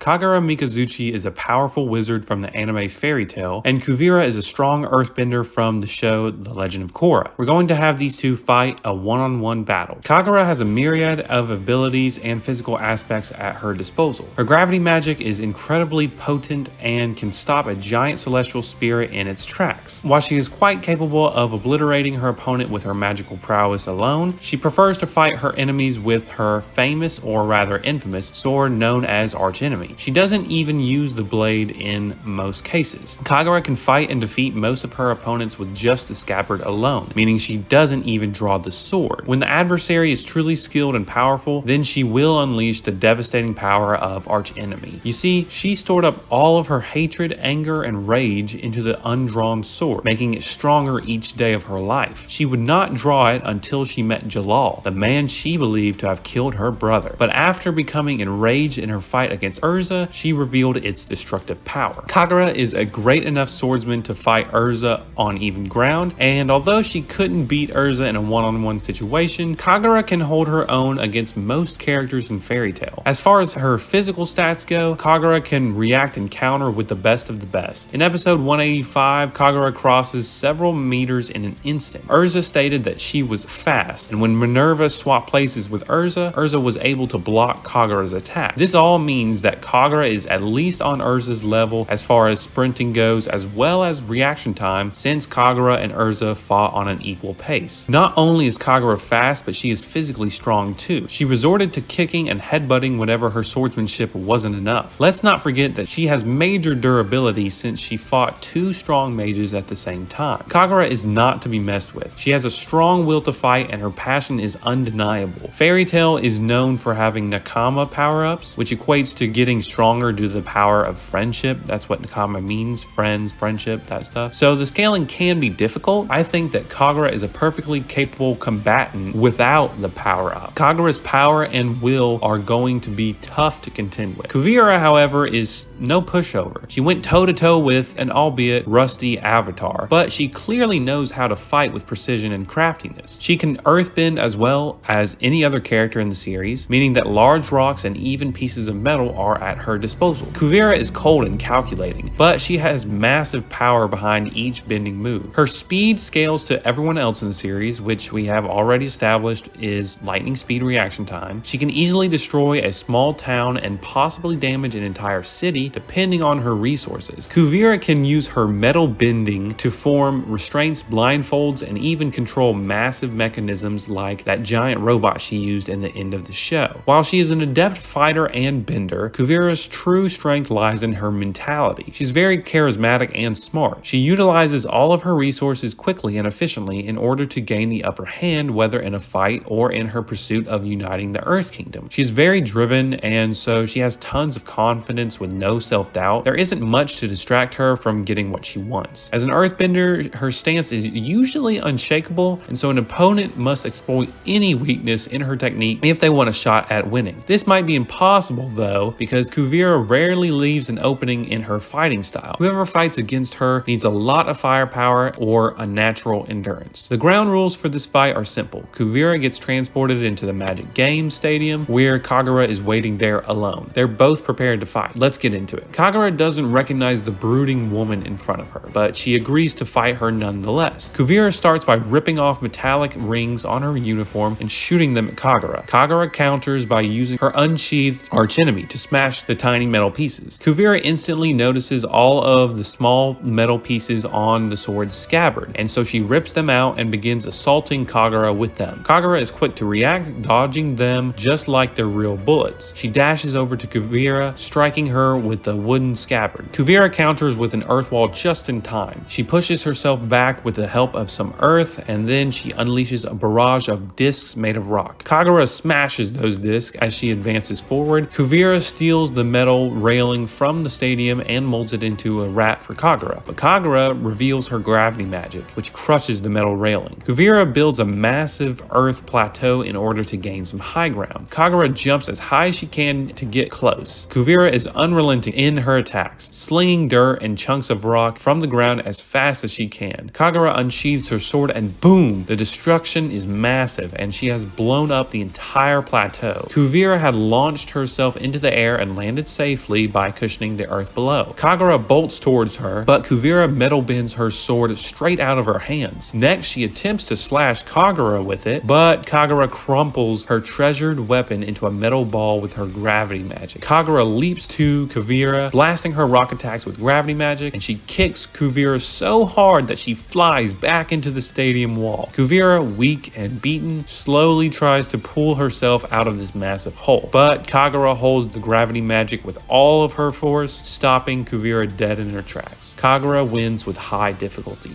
Kagura Mikazuchi is a powerful wizard from the anime Fairy Tail, and Kuvira is a strong earthbender from the show The Legend of Korra. We're going to have these two fight a one-on-one battle. Kagura has a myriad of abilities and physical aspects at her disposal. Her gravity magic is incredibly potent and can stop a giant celestial spirit in its tracks. While she is quite capable of obliterating her opponent with her magical prowess alone, she prefers to fight her enemies with her famous, or rather infamous, sword known as Archenemy. She doesn't even use the blade in most cases. Kagura can fight and defeat most of her opponents with just the scabbard alone, meaning she doesn't even draw the sword. When the adversary is truly skilled and powerful, then she will unleash the devastating power of Archenemy. You see, she stored up all of her hatred, anger, and rage into the undrawn sword, making it stronger each day of her life. She would not draw it until she met Jalal, the man she believed to have killed her brother. But after becoming enraged in her fight against Urza, she revealed its destructive power. Kagura is a great enough swordsman to fight Urza on even ground, and although she couldn't beat Urza in a one-on-one situation, Kagura can hold her own against most characters in Fairy Tail. As far as her physical stats go, Kagura can react and counter with the best of the best. In episode 185, Kagura crosses several meters in an instant. Urza stated that she was fast, and when Minerva swapped places with Urza, Urza was able to block Kagura's attack. This all means that Kagura is at least on Urza's level as far as sprinting goes, as well as reaction time, since Kagura and Urza fought on an equal pace. Not only is Kagura fast, but she is physically strong too. She resorted to kicking and headbutting whenever her swordsmanship wasn't enough. Let's not forget that she has major durability since she fought two strong mages at the same time. Kagura is not to be messed with. She has a strong will to fight and her passion is undeniable. Fairy Tail is known for having Nakama power-ups, which equates to getting stronger due to the power of friendship. That's what Nakama means, friends, friendship, that stuff. So the scaling can be difficult. I think that Kagura is a perfectly capable combatant without the power up. Kagura's power and will are going to be tough to contend with. Kuvira, however, is no pushover. She went toe-to-toe with an albeit rusty avatar, but she clearly knows how to fight with precision and craftiness. She can earthbend as well as any other character in the series, meaning that large rocks and even pieces of metal are at her disposal. Kuvira is cold and calculating, but she has massive power behind each bending move. Her speed scales to everyone else in the series, which we have already established is lightning speed reaction time. She can easily destroy a small town and possibly damage an entire city depending on her resources. Kuvira can use her metal bending to form restraints, blindfolds, and even control massive mechanisms like that giant robot she used in the end of the show. While she is an adept fighter and bender, Kuvira's true strength lies in her mentality. She's very charismatic and smart. She utilizes all of her resources quickly and efficiently in order to gain the upper hand, whether in a fight or in her pursuit of uniting the Earth Kingdom. She's very driven, and so she has tons of confidence with no self-doubt. There isn't much to distract her from getting what she wants. As an earthbender, her stance is usually unshakable, and so an opponent must exploit any weakness in her technique if they want a shot at winning. This might be impossible though, because Kuvira rarely leaves an opening in her fighting style. Whoever fights against her needs a lot of firepower or a natural endurance. The ground rules for this fight are simple. Kuvira gets transported into the Magic Games Stadium, where Kagura is waiting there alone. They're both prepared to fight. Let's get into it. Kagura doesn't recognize the brooding woman in front of her, but she agrees to fight her nonetheless. Kuvira starts by ripping off metallic rings on her uniform and shooting them at Kagura. Kagura counters by using her unsheathed archenemy to smash the tiny metal pieces. Kuvira instantly notices all of the small metal pieces on the sword's scabbard, and so she rips them out and begins assaulting Kagura with them. Kagura is quick to react, dodging them just like they're real bullets. She dashes over to Kuvira, striking her with the wooden scabbard. Kuvira counters with an earth wall just in time. She pushes herself back with the help of some earth, and then she unleashes a barrage of discs made of rock. Kagura smashes those discs as she advances forward. Kuvira steals the metal railing from the stadium and molds it into a rat for Kagura, but Kagura reveals her gravity magic, which crushes the metal railing. Kuvira builds a massive earth plateau in order to gain some high ground. Kagura jumps as high as she can to get close. Kuvira is unrelenting in her attacks, slinging dirt and chunks of rock from the ground as fast as she can. Kagura unsheathes her sword and boom! The destruction is massive and she has blown up the entire plateau. Kuvira had launched herself into the air and and landed safely by cushioning the earth below. Kagura bolts towards her, but Kuvira metal bends her sword straight out of her hands. Next, she attempts to slash Kagura with it, but Kagura crumples her treasured weapon into a metal ball with her gravity magic. Kagura leaps to Kuvira, blasting her rock attacks with gravity magic, and she kicks Kuvira so hard that she flies back into the stadium wall. Kuvira, weak and beaten, slowly tries to pull herself out of this massive hole, but Kagura holds the gravity magic with all of her force, stopping Kuvira dead in her tracks. Kagura wins with high difficulty.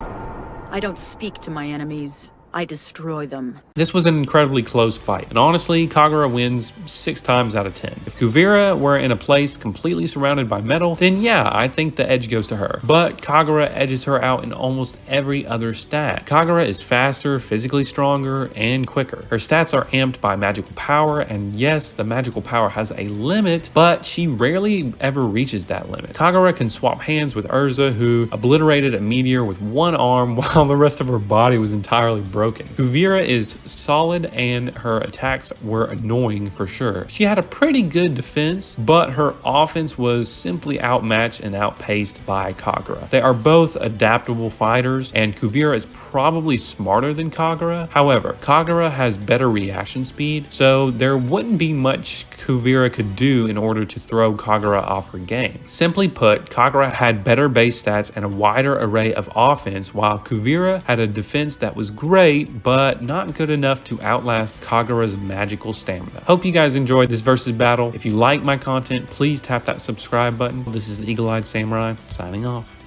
I don't speak to my enemies. I destroy them. This was an incredibly close fight, and honestly, Kagura wins 6 times out of 10. If Kuvira were in a place completely surrounded by metal, then yeah, I think the edge goes to her. But Kagura edges her out in almost every other stat. Kagura is faster, physically stronger, and quicker. Her stats are amped by magical power, and yes, the magical power has a limit, but she rarely ever reaches that limit. Kagura can swap hands with Urza, who obliterated a meteor with one arm while the rest of her body was entirely broken. Kuvira is solid and her attacks were annoying for sure. She had a pretty good defense, but her offense was simply outmatched and outpaced by Kagura. They are both adaptable fighters, and Kuvira is probably smarter than Kagura. However, Kagura has better reaction speed, so there wouldn't be much Kuvira could do in order to throw Kagura off her game. Simply put, Kagura had better base stats and a wider array of offense, while Kuvira had a defense that was great, but not good enough to outlast Kagura's magical stamina. Hope you guys enjoyed this versus battle. If you like my content, please tap that subscribe button. This is the Eagle-Eyed Samurai, signing off.